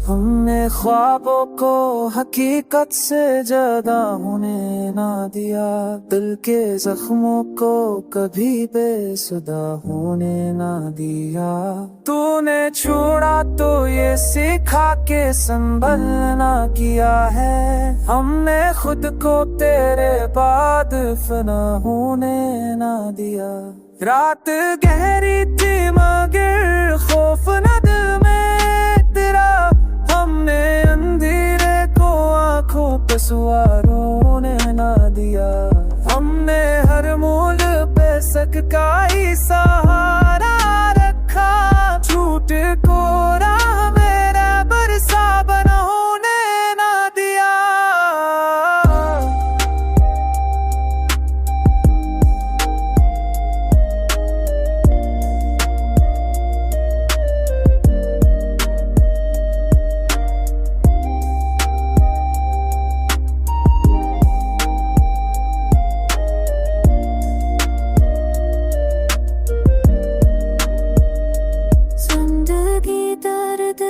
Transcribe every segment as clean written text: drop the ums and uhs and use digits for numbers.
हमने ख्वाबों को हकीकत से ज्यादा होने ना दिया, दिल के जख्मों को कभी बेसुदा होने ना दिया। तूने छोड़ा तो ये सीखा के संभलना किया है, हमने खुद को तेरे बाद फना होने ना दिया। रात गहरी थी मगर खौफ न दिल में तेरा, हमने अंधेरे को आंखों पे सवार होने ना दिया। हमने हर मूल पे सक का ही सहारा रखा, झूठ को राह मेरा बरसा बना होने ना दिया।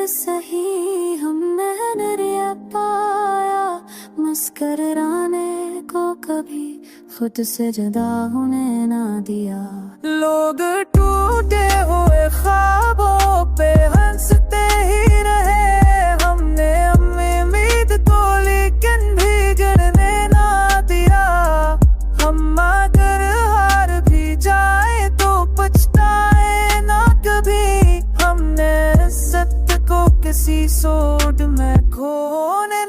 सही हमने रिया पाया, मुस्कुराने को कभी खुद से जुदा होने ना दिया। लोग टूटे हुए ख्वाबों पे हंसते ही रहे, हमने उम्मीद तो लेकिन भी गिरने ना दिया। हम अगर हार भी जाए तो पछताए ना कभी, हमने इज्जत को किसी सोच में खोने